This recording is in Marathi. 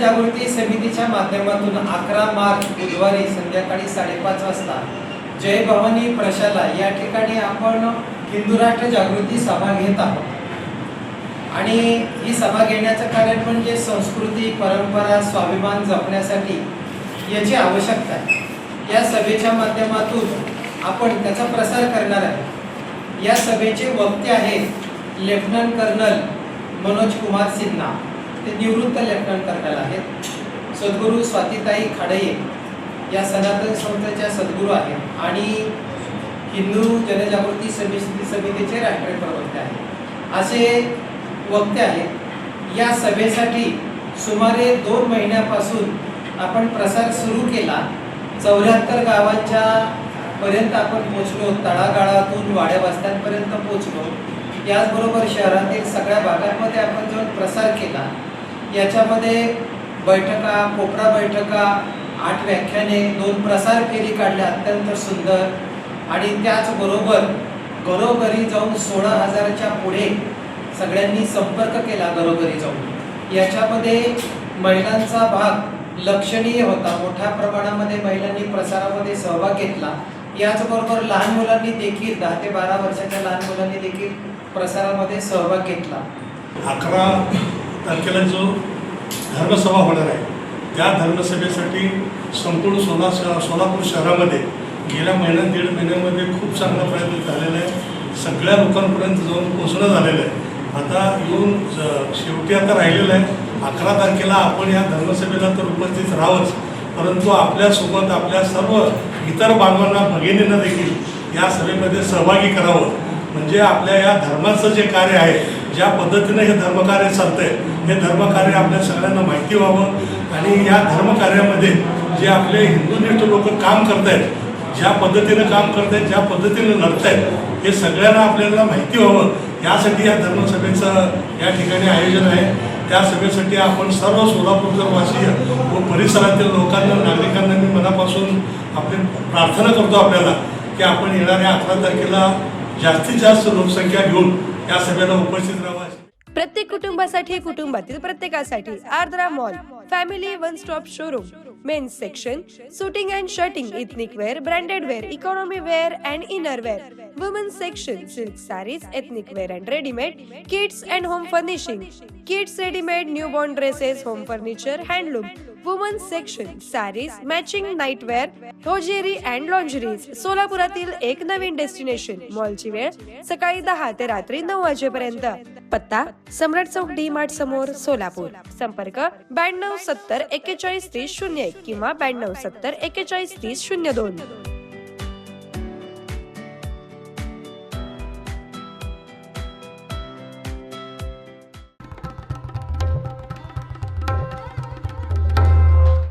जनजागृती समितीच्या माध्यमातून 11 मार्च बुधवारी संध्याकाळी 5:30 वाजता जय भवानी प्रशाला या ठिकाणी आपण हिंदू राष्ट्र जागृती सभा घेत आहोत। आणि ही सभा घेण्याचं कारण म्हणजे संस्कृती, परंपरा, स्वाभिमान जपण्यासाठी याची आवश्यकता आहे। या सभेच्या माध्यमातून आपण त्याचा प्रसार करणार आहे। या सभेचे वक्ते आहेत लेफ्टनंट कर्नल मनोज कुमार सिन्हा, ते निवृत्त लेफ्टनंट कर्नल आहेत। सद्गुरू स्वातीताई खाडये या सनातन संस्थेच्या सद्गुरू आहेत आणि हिंदू जनजागृती समितीचे राष्ट्रीय प्रवक्ते आहेत, असे वक्ते आहेत। या सभेसाठी सुमारे 2 महिन्यापासून आपण प्रसार सुरू केला। 74 गावांच्या पर्यंत आपण पोहोचलो, तळागाळातून वाड्या वस्त्यांपर्यंत पोहोचलो। याचबरोबर शहरातील सगळ्या भागांमध्ये आपण जाऊन प्रसार केला। याच्यामध्ये बैठका, कोपरा बैठका, 8 व्याख्याने, 2 प्रसार फेरी काढल्या अत्यंत सुंदर। आणि त्याचबरोबर घरोघरी जाऊन 16,000च्या पुढे सगळ्यांनी संपर्क केला घरोघरी जाऊन। याच्यामध्ये महिलांचा भाग लक्षणीय होता, मोठ्या प्रमाणामध्ये महिलांनी प्रसारामध्ये सहभाग घेतला। याचबरोबर लहान मुलांनी देखील 10 ते 12 वर्षाच्या लहान मुलांनी देखील प्रसारामध्ये सहभाग घेतला। 11 तारखेला जो धर्मसभा होणार आहे त्या धर्मसभेसाठी संपूर्ण सोलापूर शहरामध्ये गेल्या महिन्यात 1.5 महिन्यामध्ये खूप चांगला प्रयत्न झालेला आहे। सगळ्या लोकांपर्यंत जाऊन पोहोचणं झालेलं आहे। आता येऊन शेवटी आता राहिलेलं आहे 11 तारखेला आपण या धर्मसभेला तर उपस्थित राहावंच, परंतु आपल्यासोबत आपल्या सर्व इतर बांधवांना, भगिनींना देखील या सभेमध्ये सहभागी करावं। म्हणजे आपल्या या धर्माचं जे कार्य आहे, ज्या पद्धतीनं हे धर्मकार्य चालतंय, हे धर्मकार्य आपल्या सगळ्यांना माहिती व्हावं आणि या धर्मकार्यामध्ये जे आपले हिंदुनिष्ठ लोक काम करत आहेत, ज्या पद्धतीनं काम करत आहेत, ज्या पद्धतीनं लढत आहेत, हे सगळ्यांना आपल्याला माहिती व्हावं, यासाठी या धर्मसभेचं या ठिकाणी आयोजन आहे। त्या सभेसाठी आपण सर्व सोलापूरवासीय व परिसरातील लोकांना, नागरिकांना मी मनापासून आपली प्रार्थना करतो आपल्याला की आपण येणाऱ्या 11 तारखेला जास्तीत जास्त लोकसंख्या घेऊन या सभेला उपस्थित राहावं। प्रत्येक कुटुंबासाठी, कुटुंबातील प्रत्येकासाठी Aardra mall family one stop showroom. Men's section, suiting and shirting, ethnic wear, branded wear, economy wear and inner wear. Women's section, silk sarees, ethnic wear and readymade, kids and home furnishing, kids readymade, newborn dresses, home furniture, handloom. Women's section, sarees, matching nightwear, hosiery and lingeries. सोलापुरातील एक नवीन डेस्टिनेशन। मॉलची वेळ सकाळी 10 ते रात्री 9 वाजेपर्यंत। पत्ता सम्राट चौक, डी मार्ट समोर, सोलापूर। संपर्क 92 70 41 30 01 किंवा 92 70 41 30 02।